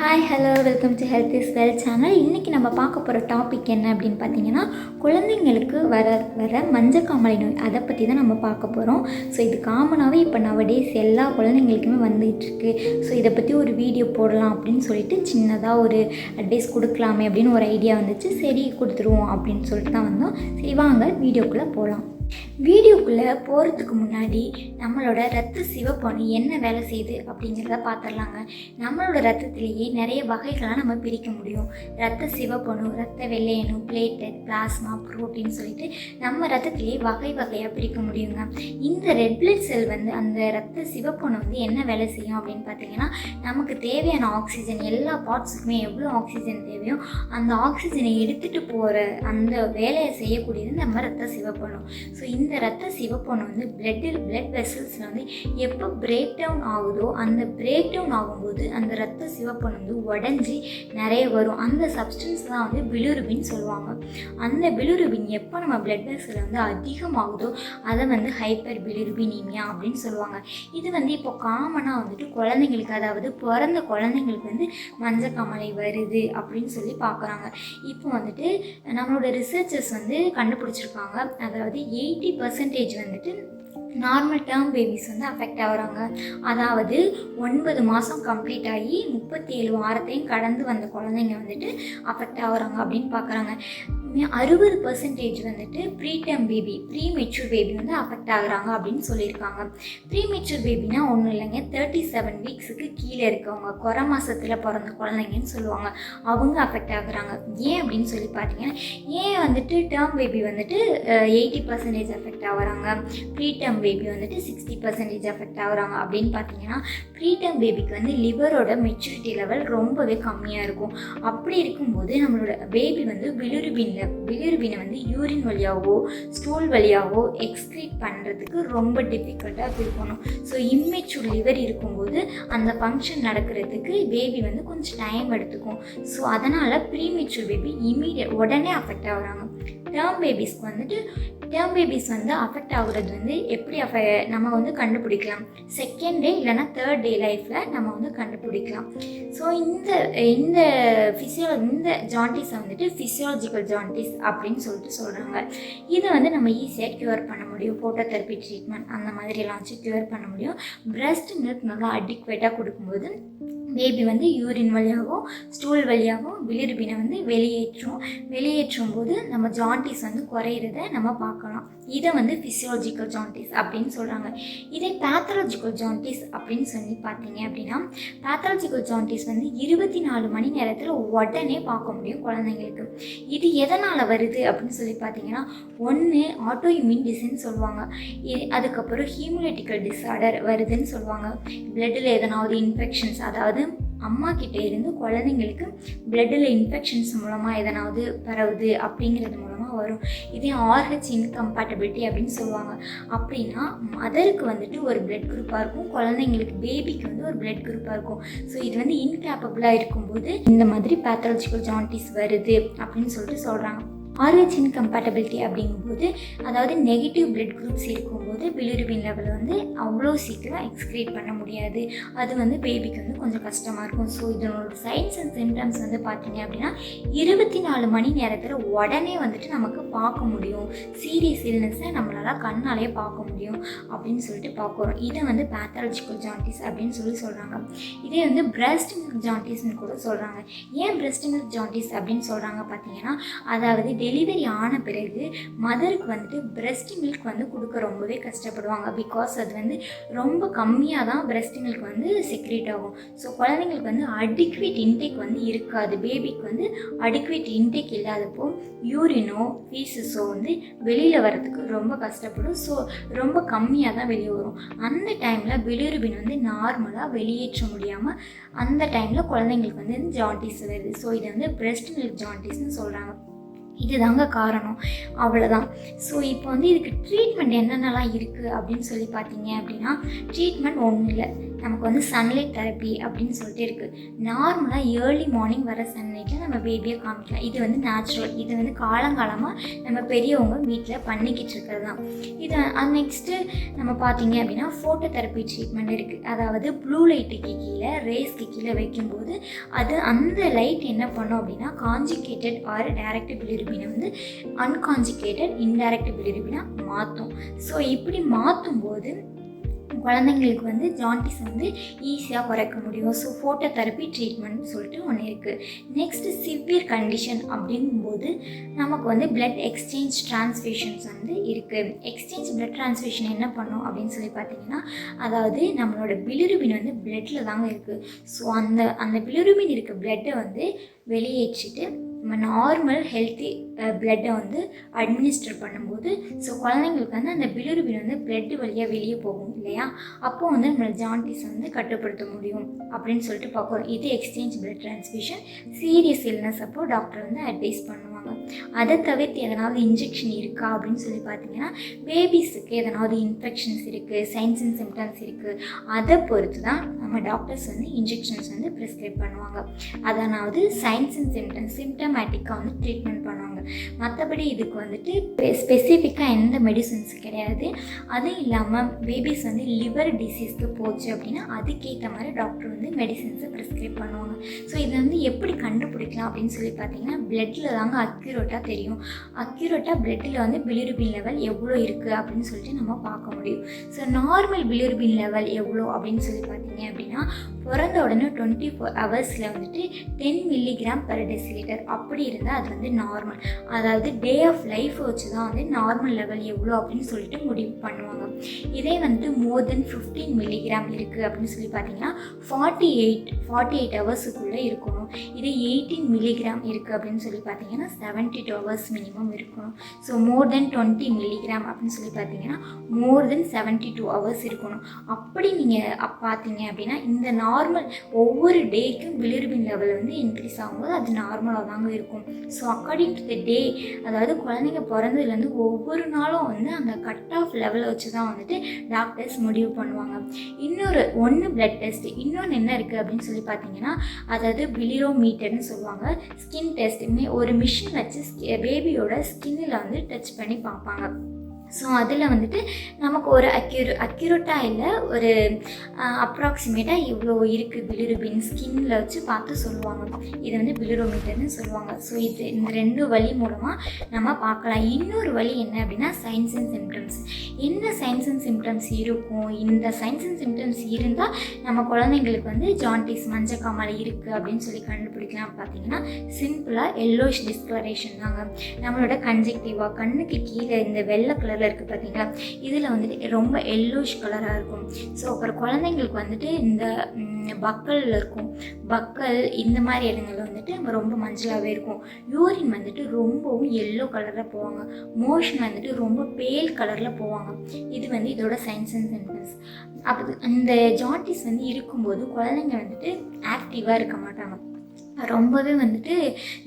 Hi hello welcome to health is well channel. இன்றைக்கி நம்ம பார்க்க போகிற டாபிக் என்ன அப்படின்னு பார்த்தீங்கன்னா, குழந்தைங்களுக்கு வர மஞ்சக்காமலை நோய். அதை பற்றி தான் நம்ம பார்க்க போகிறோம். ஸோ இது காமனாகவே இப்போ நவடேஸ் எல்லா குழந்தைங்களுக்குமே வந்துகிட்ருக்கு. ஸோ இதை பற்றி ஒரு வீடியோ போடலாம் அப்படின்னு சொல்லிட்டு சின்னதாக ஒரு அட்வைஸ் கொடுக்கலாமே அப்படின்னு ஒரு ஐடியா வந்துச்சு. சரி கொடுத்துருவோம் அப்படின்னு சொல்லிட்டு தான் வந்தோம். சரி வாங்க வீடியோக்குள்ளே போகலாம். வீடியோக்குள்ளே போகிறதுக்கு முன்னாடி நம்மளோட ரத்த சிவப்பணு என்ன வேலை செய்யுது அப்படிங்கிறத பார்த்துடலாங்க. நம்மளோட ரத்தத்திலேயே நிறைய வகைகளாக நம்ம பிரிக்க முடியும். ரத்த சிவப்பணு, ரத்த வெள்ளையணு, பிளேட்லெட், பிளாஸ்மா, புரோட்டீன் சொல்லிட்டு நம்ம ரத்தத்திலேயே வகை வகையாக பிரிக்க முடியுங்க. இந்த ரெட் பிளட் செல் அந்த ரத்த சிவப்பணு என்ன வேலை செய்யும் அப்படின்னு பார்த்தீங்கன்னா, நமக்கு தேவையான ஆக்சிஜன் எல்லா பார்ட்ஸுக்குமே எவ்வளோ ஆக்சிஜன் தேவையோ அந்த ஆக்சிஜனை எடுத்துகிட்டு போகிற அந்த வேலையை செய்யக்கூடியது நம்ம ரத்த சிவப்பணு. ஸோ இந்த ரத்த சிவப்பணு பிளட் வெசல்ஸில் எப்போ பிரேக் டவுன் ஆகுதோ அந்த பிரேக் டவுன் ஆகும்போது அந்த ரத்த சிவப்பணு உடஞ்சி நிறைய வரும். அந்த சப்ஸ்டன்ஸ் தான் பிலிருபின் சொல்லுவாங்க. அந்த பிலிருபின் எப்போ நம்ம பிளட் வெசலில் அதிகமாகுதோ அதை ஹைப்பர் பிலிருபினீமியா அப்படின்னு சொல்லுவாங்க. இது இப்போ காமனாக குழந்தைங்களுக்கு, அதாவது பிறந்த குழந்தைங்களுக்கு மஞ்சக்காமலை வருது அப்படின்னு சொல்லி பார்க்குறாங்க. இப்போ நம்மளோட ரிசர்ச்சர்ஸ் கண்டுபிடிச்சிருக்காங்க. அதாவது 80% நார்மல் டேர்ம் பேபிஸ் அஃபெக்ட் ஆகுறாங்க. அதாவது 9 மாதம் கம்ப்ளீட் ஆகி 37 வாரத்தையும் கடந்து வந்த குழந்தைங்க அஃபெக்ட் ஆகுறாங்க அப்படின்னு பார்க்குறாங்க. 60% preterm baby, premature baby affect ஆகுறாங்க அப்படின்னு சொல்லியிருக்காங்க. ப்ரீமெச்சூர் பேபினா ஒன்றும் இல்லைங்க, 37 வீக்ஸுக்கு கீழே இருக்கவங்க, குறை மாதத்தில் பிறந்த குழந்தைங்கன்னு சொல்லுவாங்க, அவங்க அஃபெக்ட் ஆகுறாங்க. ஏன் அப்படின்னு சொல்லி பார்த்தீங்கன்னா, ஏன் டேர்ம் பேபி 80% அஃபெக்ட் ஆகுறாங்க, ப்ரீடேர்ம் பேபி 60% அஃபெக்ட் ஆகுறாங்க அப்படின்னு பார்த்தீங்கன்னா, ப்ரீடேர்ம் பேபிக்கு லிவரோட மெச்சூரிட்டி லெவல் ரொம்பவே கம்மியாக இருக்கும். அப்படி இருக்கும்போது நம்மளோட பேபி பிலிருபினை யூரின் வழியாகவோ ஸ்டூல் வழியாகவோ எக்ஸ்க்ரீட் பண்ணுறதுக்கு ரொம்ப டிஃபிகல்ட்டாக இருக்கணும். ஸோ இம்மெச்சூர் லிவர் இருக்கும்போது அந்த ஃபங்க்ஷன் நடக்கிறதுக்கு பேபி கொஞ்சம் டைம் எடுத்துக்கும். ஸோ அதனால் ப்ரீமெச்சூர் பேபி உடனே அஃபெக்ட் ஆகுறாங்க. டேர்ம் பேபிஸ் அஃபெக்ட் ஆகுறது எப்படி நம்ம கண்டுபிடிக்கலாம், செகண்ட் டே இல்லைனா தேர்ட் டே லைஃப்பில் நம்ம கண்டுபிடிக்கலாம். ஸோ இந்த ஜாண்டிஸை ஃபிசியாலஜிக்கல் ஜாண்டிஸ் அப்படின்னு சொல்கிறாங்க. இதை நம்ம ஈஸியாக க்யூர் பண்ண முடியும். போட்டோதெரப்பி ட்ரீட்மெண்ட் அந்த மாதிரிலாம் வச்சு க்யூர் பண்ண முடியும். பிரெஸ்ட் மில்க் நல்லா அடிக்வேட்டாக கொடுக்கும்போது பேபி யூரின் வழியாகவும் ஸ்டூல் வழியாகவும் பிலிருபினை வெளியேற்றும் போது நம்ம ஜாண்டிஸ் குறையிறத நம்ம பார்க்கலாம். இதை ஃபிசியாலஜிக்கல் ஜாண்டிஸ் அப்படின்னு சொல்கிறாங்க. இதே பேத்தாலஜிக்கல் ஜாண்டிஸ் அப்படின்னு சொல்லி பார்த்தீங்க அப்படின்னா, பேத்தாலஜிக்கல் ஜாண்டிஸ் 24 மணி நேரத்தில் உடனே பார்க்க முடியும் குழந்தைங்களுக்கு. இது எதனால் வருது அப்படின்னு சொல்லி பார்த்தீங்கன்னா, ஒன்று ஆட்டோ இம்யூன் டிசீஸ் சொல்லுவாங்க, அதுக்கப்புறம் ஹீமோலைட்டிக்கல் டிஸார்டர் வருதுன்னு சொல்லுவாங்க. பிளட்டில் எதனாவது இன்ஃபெக்ஷன்ஸ், அதாவது அம்மா கிட்டே இருந்து குழந்தைங்களுக்கு பிளட்டில் இன்ஃபெக்ஷன்ஸ் மூலமாக எதனாவது பரவுது அப்படிங்கிறது மூலமாக வரும். இதே RH இன்கம்பேட்டபிலிட்டி அப்படின்னு சொல்லுவாங்க. அப்படின்னா மதருக்கு ஒரு பிளட் குரூப்பாக இருக்கும், குழந்தைங்களுக்கு பேபிக்கு ஒரு பிளட் குரூப்பாக இருக்கும். ஸோ இது இன்கேப்பபிளாக இருக்கும்போது இந்த மாதிரி பேத்தாலஜிக்கல் ஜாண்டிஸ் வருது அப்படின்னு சொல்லிட்டு சொல்கிறாங்க. RH இன்கம்பேட்டபிலிட்டி அப்படிங்கும்போது, அதாவது நெகட்டிவ் பிளட் குரூப்ஸ் இருக்கும்போது பிலிருபின் லெவல் அவ்வளோ சீக்கிரம் எக்ஸ்க்ரீட் பண்ண முடியாது. அது பேபிக்கு கொஞ்சம் கஷ்டமாக இருக்கும். ஸோ இதனோட சைன்ஸ் அண்ட் சிம்டம்ஸ் பார்த்தீங்க அப்படின்னா, 24 மணி நேரத்தில் உடனே நமக்கு பார்க்க முடியும். சீரியஸ் இல்னஸை நம்மளால் கண்ணாலே பார்க்க முடியும் அப்படின்னு சொல்லிட்டு பார்க்குறோம். இதை பேத்தாலஜிக்கல் ஜாண்டிஸ் அப்படின்னு சொல்கிறாங்க. இதே பிரெஸ்ட் மில்க் ஜாண்டிஸ்ன்னு கூட சொல்கிறாங்க. ஏன் பிரெஸ்ட் மில்க் ஜாண்டிஸ் அப்படின்னு சொல்கிறாங்க பார்த்தீங்கன்னா, அதாவது டெலிவரி ஆன பிறகு மதருக்கு பிரெஸ்ட் மில்க் கொடுக்க ரொம்பவே கஷ்டப்படுவாங்க. பிகாஸ் அது ரொம்ப கம்மியாக தான் பிரெஸ்ட் மில்க் செக்ரேட் ஆகும். ஸோ குழந்தைங்களுக்கு அடிக்வேட் இன்டேக் இருக்காது. பேபிக்கு அடிக்வேட் இன்டேக் இல்லாதப்போ யூரினோ ஃபீஸஸோ வெளியில் வரதுக்கு ரொம்ப கஷ்டப்படும். ஸோ ரொம்ப கம்மியாக தான் வெளியே வரும். அந்த டைமில் பிலிருபின் நார்மலாக வெளியேற்ற முடியாமல் அந்த டைமில் குழந்தைங்களுக்கு ஜாண்டிஸ் வருது. ஸோ இதை பிரெஸ்ட் மில்க் ஜாண்டிஸ்ன்னு சொல்கிறாங்க. இதுதாங்க காரணம், அவ்வளோதான். ஸோ இப்போ இதுக்கு ட்ரீட்மெண்ட் என்னென்னலாம் இருக்குது அப்படின்னு சொல்லி பார்த்தீங்க அப்படின்னா, ட்ரீட்மெண்ட் ஒன்றும் இல்லை. நமக்கு வந்து சன்லைட் தெரப்பி அப்படின்னு சொல்லிட்டு இருக்குது. நார்மலாக ஏர்லி மார்னிங் வர சன்லைட்டில் நம்ம பேபியை காமிக்கலாம். இது வந்து நேச்சுரல், இது வந்து காலங்காலமாக நம்ம பெரியவங்க வீட்டில் பண்ணிக்கிட்டு இருக்கிறது தான். இது நெக்ஸ்ட்டு நம்ம பார்த்தீங்க அப்படின்னா ஃபோட்டோ தெரப்பி ட்ரீட்மெண்ட் இருக்குது. அதாவது ப்ளூ லைட்டுக்கு கீழே ரேஸ்க்கு கீழே வைக்கும்போது அது அந்த லைட் என்ன பண்ணும் அப்படின்னா கான்ஜுகேட்டட் ஆர் டைரக்ட் பிலிருபினை வந்து அன்கான்ஜுகேட்டட் இன்டைரக்ட் பிலிருபினாக மாற்றும். ஸோ இப்படி மாற்றும்போது குழந்தைங்களுக்கு வந்து ஜாண்டிஸ் வந்து ஈஸியாக குறைக்க முடியும். ஸோ ஃபோட்டோ தெரப்பி ட்ரீட்மெண்ட் சொல்லிட்டு ஒன்று இருக்குது. நெக்ஸ்ட்டு சிவியர் கண்டிஷன் அப்படிங்கும்போது நமக்கு வந்து பிளட் எக்ஸ்சேஞ்ச் டிரான்ஸ்ஃபியூஷன்ஸ் வந்து இருக்குது. எக்ஸ்சேஞ்ச் பிளட் டிரான்ஸ்ஃபியூஷன் என்ன பண்ணும் அப்படின்னு சொல்லி பார்த்தீங்கன்னா, அதாவது நம்மளோட பிலிருபின் வந்து பிளட்டில் தாங்க இருக்குது. ஸோ அந்த பிலிருபின் இருக்க பிளட்டை வந்து வெளியேற்றிட்டு நம்ம நார்மல் ஹெல்த்தி பிளட்டை வந்து அட்மினிஸ்டர் பண்ணும்போது ஸோ குழந்தைங்களுக்கு வந்து அந்த பிலிருபின் வந்து பிளட் வழியாக வெளியே போகும் இல்லையா, அப்போது வந்து நம்மளோட ஜாண்டிஸ் வந்து கட்டுப்படுத்த முடியும் அப்படின்னு சொல்லிட்டு பார்க்குறோம். இது exchange blood transfusion. Serious illness அப்போது டாக்டர் வந்து அட்வைஸ் பண்ணுவாங்க. அதை தவிர்த்து எதனாவது இன்ஜெக்ஷன் இருக்கா அப்படின்னு சொல்லி பார்த்தீங்கன்னா, பேபிஸுக்கு எதனாவது இன்ஃபெக்ஷன்ஸ் இருக்குது, சைன்ஸ் அண்ட் சிம்டம்ஸ் இருக்குது, அதை பொறுத்து தான் நம்ம டாக்டர்ஸ் வந்து இன்ஜெக்ஷன்ஸ் வந்து ப்ரிஸ்கிரைப் பண்ணுவாங்க. அதனாவது சைன்ஸ் அண்ட் சிம்டமேட்டிக்காக வந்து ட்ரீட்மெண்ட் பண்ணுவாங்க. மற்றபடி இதுக்கு வந்துட்டு ஸ்பெசிஃபிக்காக எந்த மெடிசன்ஸ் கிடையாது. அதுவும் இல்லாமல் பேபிஸ் வந்து லிவர் டிசீஸ்க்கு போச்சு அப்படின்னா அதுக்கேற்ற மாதிரி டாக்டர் வந்து மெடிசன்ஸை ப்ரிஸ்கிரைப் பண்ணுவாங்க. ஸோ இதை வந்து எப்படி கண்டுபிடிக்கலாம் அப்படின்னு சொல்லி பார்த்தீங்கன்னா, பிளட்டில் தாங்க அக்யூரேட்டாக தெரியும். அக்யூரேட்டாக பிளட்டில் வந்து பிலிருபின் லெவல் எவ்வளோ இருக்குது அப்படின்னு சொல்லிட்டு நம்ம பார்க்க முடியும். ஸோ நார்மல் பிலிருபின் லெவல் எவ்வளோ அப்படின்னு சொல்லி பார்த்தீங்க அப்படின்னா, பிறந்த உடனே 24 ஹவர்ஸில் வந்துட்டு 10 mg/dL அப்படி இருந்தால் அது வந்து நார்மல். அதாவது டே ஆஃப் லைஃப் வச்சு தான் வந்து நார்மல் லெவல் எவ்வளோ அப்படின்னு சொல்லிட்டு முடிவு பண்ணுவாங்க. இதே வந்து மோர் தென் 15 mg இருக்குது அப்படின்னு சொல்லி பார்த்தீங்கன்னா 48 ஹவர்ஸுக்குள்ளே இருக்கணும். இதே 18 mg இருக்குது அப்படின்னு சொல்லி பார்த்தீங்கன்னா 72 ஹவர்ஸ் மினிமம் இருக்கணும். ஸோ மோர் தென் 20 mg அப்படின்னு சொல்லி பார்த்தீங்கன்னா மோர் தென் 72 ஹவர்ஸ் இருக்கணும். அப்படி நீங்கள் பார்த்தீங்க அப்படின்னா இந்த நார்மல் ஒவ்வொரு டேக்கும் பிலிருபின் லெவல் வந்து இன்க்ரீஸ் ஆகும்போது அது நார்மலாக தாங்க இருக்கும். ஸோ அக்கார்டிங் டு த டே, அதாவது குழந்தைங்க பிறந்ததுலேருந்து ஒவ்வொரு நாளும் வந்து அந்த கட் ஆஃப் லெவலை வச்சு தான் வந்துட்டு டாக்டர்ஸ் முடிவு பண்ணுவாங்க. ஒன்று பிளட் டெஸ்ட், இன்னொன்று என்ன இருக்குது அப்படின்னு சொல்லி பார்த்தீங்கன்னா, அதாவது பிலிரோமீட்டர்னு சொல்லுவாங்க. ஸ்கின் டெஸ்ட், ஒரு மிஷின் வச்சு பேபியோட ஸ்கின்னில் வந்து டச் பண்ணி பார்ப்பாங்க. ஸோ அதில் வந்துட்டு நமக்கு ஒரு அக்யூரேட்டாக இல்லை, ஒரு அப்ராக்சிமேட்டாக இவ்வளோ இருக்குது பிலிருபின் ஸ்கின்னில் வச்சு பார்த்து சொல்லுவாங்க. இது வந்து பிலிரோமீட்டர்னு சொல்லுவாங்க. ஸோ இந்த 2 வழி மூலமாக நம்ம பார்க்கலாம். இன்னொரு வழி என்ன அப்படின்னா சைன்ஸ் அண்ட் சிம்டம்ஸ். என்ன சைன்ஸ் அண்ட் சிம்டம்ஸ் இருக்கும்? இந்த சைன்ஸ் அண்ட் சிம்டம்ஸ் இருந்தால் நம்ம குழந்தைங்களுக்கு வந்து ஜாண்டிஸ் மஞ்சக்காமலை இருக்குது அப்படின்னு சொல்லி கண்டுபிடிக்கலாம். பார்த்தீங்கன்னா சிம்பிளாக எல்லோஷ் டிஸ்கலரேஷன் தாங்க. நம்மளோட கன்ஜெக்டிவா கண்ணுக்கு கீழே இந்த வெள்ளை கலரில் இருக்குது பார்த்தீங்களா, இதில் வந்துட்டு ரொம்ப எல்லோஷ் கலராக இருக்கும். ஸோ அப்புறம் குழந்தைங்களுக்கு வந்துட்டு இந்த பக்கலில் இருக்கும், பக்கல் இந்த மாதிரி இடங்கள்ல வந்துட்டு ரொம்ப மஞ்சளாகவே இருக்கும். யூரின் வந்துட்டு ரொம்பவும் எல்லோ கலரில் போவாங்க. மோஷன் வந்துட்டு ரொம்ப பேல் கலரில் போவாங்க. இது வந்து இதோட சைன்ஸ் அண்ட் சிம்டம்ஸ். அப்போ இந்த ஜாண்டிஸ் வந்து இருக்கும்போது குழந்தைங்க வந்துட்டு ஆக்டிவாக இருக்க மாட்டாங்க, ரொம்பவே வந்துட்டு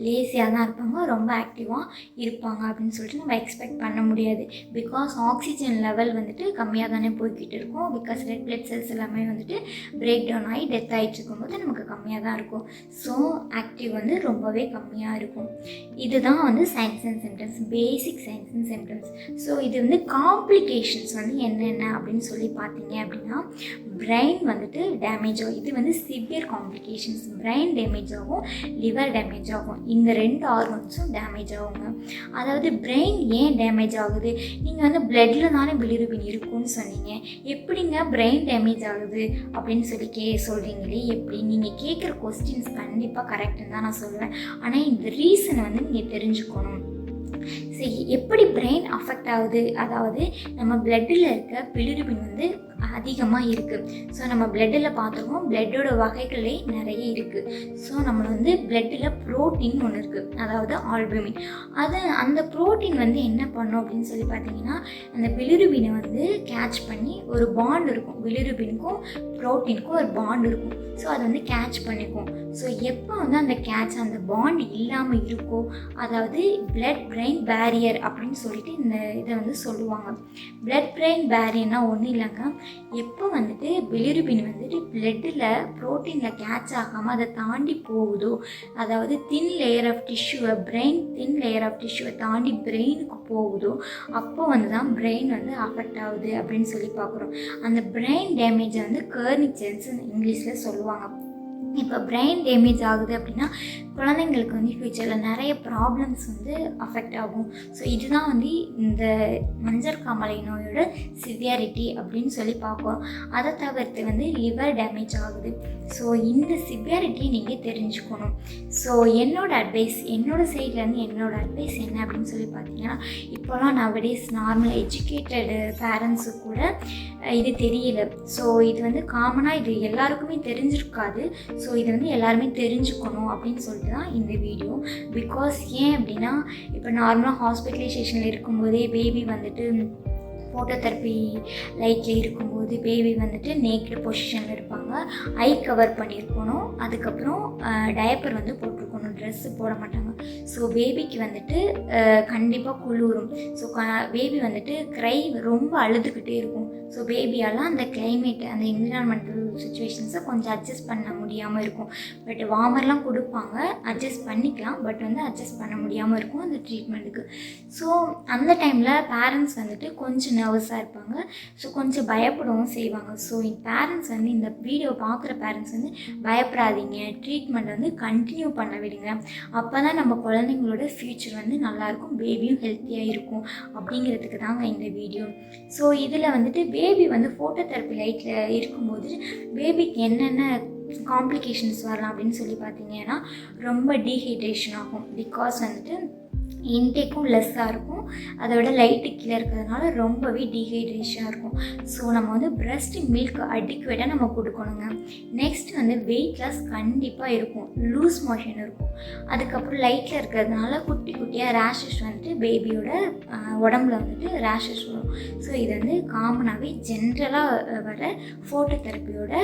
லேசியாக தான் இருப்பாங்க, ரொம்ப ஆக்டிவாக இருப்பாங்க அப்படின்னு சொல்லிட்டு நம்ம எக்ஸ்பெக்ட் பண்ண முடியாது. பிகாஸ் ஆக்சிஜன் லெவல் வந்துட்டு கம்மியாக தானே போய்கிட்டு இருக்கும். பிகாஸ் ரெட் பிளட் செல்ஸ் எல்லாமே வந்துட்டு பிரேக் டவுன் ஆகி டெத் ஆகிட்டு இருக்கும்போது நமக்கு கம்மியாக தான் இருக்கும். ஸோ ஆக்டிவ் வந்து ரொம்பவே கம்மியாக இருக்கும். இதுதான் வந்து science and symptoms, basic science and symptoms. So இது வந்து காம்ப்ளிகேஷன்ஸ் வந்து என்னென்ன அப்படின்னு சொல்லி பார்த்தீங்க அப்படின்னா, பிரெயின் வந்துட்டு டேமேஜ் ஆகும். இது வந்து சிவியர் காம்ப்ளிகேஷன்ஸ். பிரெயின் டேமேஜ் ஆகும், லிவர் டேமேஜ் ஆகும். இந்த 2 ஆர்கன்ஸும் டேமேஜ் ஆகுங்க. அதாவது பிரெயின் ஏன் டேமேஜ் ஆகுது? நீங்கள் வந்து பிளட்டில் தானே பிலிருபின் இருக்குன்னு சொன்னீங்க, எப்படிங்க பிரெயின் டேமேஜ் ஆகுது அப்படின்னு சொல்லி சொல்கிறீங்களே எப்படி? நீங்கள் கேட்குற கொஸ்டின்ஸ் கண்டிப்பாக கரெக்டுன்னு தான் நான் சொல்லுவேன். ஆனால் இந்த ரீசனை வந்து நீங்கள் தெரிஞ்சுக்கணும். சரி, எப்படி பிரெயின் அஃபெக்ட் ஆகுது? அதாவது நம்ம பிளட்டில் இருக்க பிலிருபின் வந்து அதிகமாக இருக்குது. ஸோ நம்ம பிளட்டில் பார்த்துருவோம், பிளட்டோட வகைகளே நிறைய இருக்குது. ஸோ நம்ம வந்து பிளட்டில் ப்ரோட்டீன் ஒன்று இருக்குது, அதாவது ஆல்புமின். அந்த ப்ரோட்டீன் வந்து என்ன பண்ணும் அப்படின்னு சொல்லி பார்த்தீங்கன்னா, அந்த பிலிருபினை வந்து கேட்ச் பண்ணி ஒரு பாண்ட் இருக்கும், பிலிருபினுக்கும் ப்ரோட்டீனுக்கும் ஒரு பாண்ட் இருக்கும். ஸோ அதை வந்து கேட்ச் பண்ணிக்கும். ஸோ எப்போ வந்து அந்த பாண்ட் இல்லாமல் இருக்கோ, அதாவது பிளட் பிரெயின் பேரியர் அப்படின்னு சொல்லிட்டு இந்த இதை வந்து சொல்லுவாங்க. பிளட் பிரெயின் பேரியர்னால் ஒன்றும் இல்லைங்க, எப்போ வந்துட்டு பிலிருபின் வந்துட்டு பிளட்டில் ப்ரோட்டீனில் கேட்ச் ஆகாமல் அதை தாண்டி போகுதோ, அதாவது தின் லேயர் ஆஃப் டிஷ்யூவை தின் லேயர் ஆஃப் டிஷ்யூவை தாண்டி பிரெயினுக்கு போகுதோ, அப்போ வந்து தான் பிரெயின் வந்து அஃபெக்ட் ஆகுது அப்படின்னு சொல்லி பார்க்குறோம். அந்த பிரெயின் டேமேஜை வந்து கர்னிச்சர்ஸ் இங்கிலீஷில் சொல்லுவாங்க. இப்போ பிரெயின் டேமேஜ் ஆகுது அப்படின்னா குழந்தைங்களுக்கு வந்து ஃப்யூச்சரில் நிறைய ப்ராப்ளம்ஸ் வந்து அஃபெக்ட் ஆகும். ஸோ இதுதான் வந்து இந்த மஞ்சள்காமலை நோயோட சிவியாரிட்டி அப்படின்னு சொல்லி பார்ப்போம். அதை தவிர்த்து வந்து லிவர் டேமேஜ் ஆகுது. ஸோ இந்த சிவியாரிட்டியை நீங்கள் தெரிஞ்சுக்கணும். ஸோ என்னோட சைட்லேருந்து என்னோட அட்வைஸ் என்ன அப்படின்னு சொல்லி பார்த்தீங்கன்னா, இப்போலாம் நவடேஸ் நார்மல் எஜுகேட்டடு பேரண்ட்ஸு கூட இது தெரியல. ஸோ இது வந்து காமனாக இது எல்லாருக்குமே தெரிஞ்சிருக்காது. ஸோ இது வந்து எல்லாருமே தெரிஞ்சுக்கணும் அப்படின்னு சொல்லிட்டு தான் இந்த வீடியோ. பிகாஸ் ஏன் அப்படின்னா, இப்போ நார்மலாக ஹாஸ்பிட்டலைசேஷனில் இருக்கும்போதே பேபி வந்துட்டு ஃபோட்டோதெரப்பி லைட்டில் இருக்கும்போது பேபி வந்துட்டு நேக்கட் பொசிஷனில் இருப்பாங்க. ஐ கவர் பண்ணியிருக்கணும். அதுக்கப்புறம் டயப்பர் வந்து போட்டிருக்கணும், ட்ரெஸ்ஸு போட மாட்டாங்க. ஸோ பேபிக்கு வந்துட்டு கண்டிப்பாக குளிரும். ஸோ பேபி வந்துட்டு ரொம்ப அழுதுகிட்டே இருக்கும். ஸோ பேபியால் அந்த கிளைமேட், அந்த என்விரான்மெண்டல் சுச்சுவேஷன்ஸை கொஞ்சம் அட்ஜஸ்ட் பண்ண முடியாமல் இருக்கும். பட் வார்மர்லாம் கொடுப்பாங்க, அட்ஜஸ்ட் பண்ணிக்கலாம். பட் வந்து அட்ஜஸ்ட் பண்ண முடியாமல் இருக்கும் அந்த ட்ரீட்மெண்ட்டுக்கு. ஸோ அந்த டைமில் பேரண்ட்ஸ் வந்துட்டு கொஞ்சம் நர்வஸாக இருப்பாங்க. ஸோ கொஞ்சம் பயப்படவும் செய்வாங்க. ஸோ பேரண்ட்ஸ் வந்து இந்த வீடியோ பார்க்குற பேரண்ட்ஸ் வந்து பயப்படாதீங்க, ட்ரீட்மெண்ட் வந்து கண்டினியூ பண்ண விடுங்க. அப்போ தான் நம்ம குழந்தைங்களோட ஃப்யூச்சர் வந்து நல்லாயிருக்கும், பேபியும் ஹெல்த்தியாக இருக்கும் அப்படிங்கிறதுக்கு தாங்க இந்த வீடியோ. ஸோ இதில் வந்துட்டு பேபி வந்து ஃபோட்டோதெரப்பி லைட்டில் இருக்கும்போது பேபிக்கு என்னென்ன காம்ப்ளிகேஷன்ஸ் வரலாம் அப்படின்னு சொல்லி பார்த்தீங்கன்னா, ரொம்ப டீஹைட்ரேஷன் ஆகும். பிகாஸ் வந்துட்டு இன்டேக்கும் லெஸ்ஸாக இருக்கும். அதோட லைட்டு கீழே இருக்கிறதுனால ரொம்பவே டீஹைட்ரேஷனாக இருக்கும். ஸோ நம்ம வந்து பிரெஸ்ட் மில்க் அடிக்குவேட்டாக நம்ம கொடுக்கணுங்க. நெக்ஸ்ட் வந்து வெயிட் லாஸ் கண்டிப்பாக இருக்கும், லூஸ் மோஷன் இருக்கும். அதுக்கப்புறம் லைட்டில் இருக்கிறதுனால குட்டி குட்டியாக ரேஷஸ் வந்துட்டு பேபியோட உடம்புல வந்துட்டு ரேஷஸ் வரும். ஸோ இது வந்து காமனாகவே ஜென்ரலாக வர ஃபோட்டோதெரப்பியோட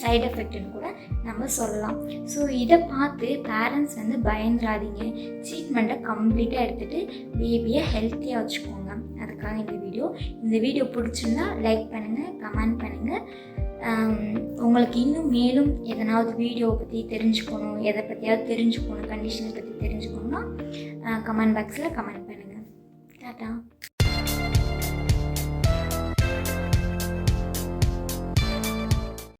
சைடு எஃபெக்ட்னு கூட நம்ம சொல்லலாம். ஸோ இதை பார்த்து பேரண்ட்ஸ் வந்து பயந்துடாதீங்க, ட்ரீட்மெண்ட்டை கம்ப்ளீட்டாக எடுத்துகிட்டு பேபியை ஹெல்த்தியாக வச்சுக்கோங்க. அதுக்காக இந்த வீடியோ பிடிச்சிருந்தா லைக் பண்ணுங்கள், கமெண்ட் பண்ணுங்கள். உங்களுக்கு இன்னும் மேலும் எதனாவது வீடியோவை பற்றி தெரிஞ்சுக்கணும், எதை பற்றியாவது தெரிஞ்சுக்கணும், கண்டிஷனை பற்றி தெரிஞ்சுக்கணுன்னா கமெண்ட் பாக்ஸில் கமெண்ட் பண்ணுங்கள். டாட்டா.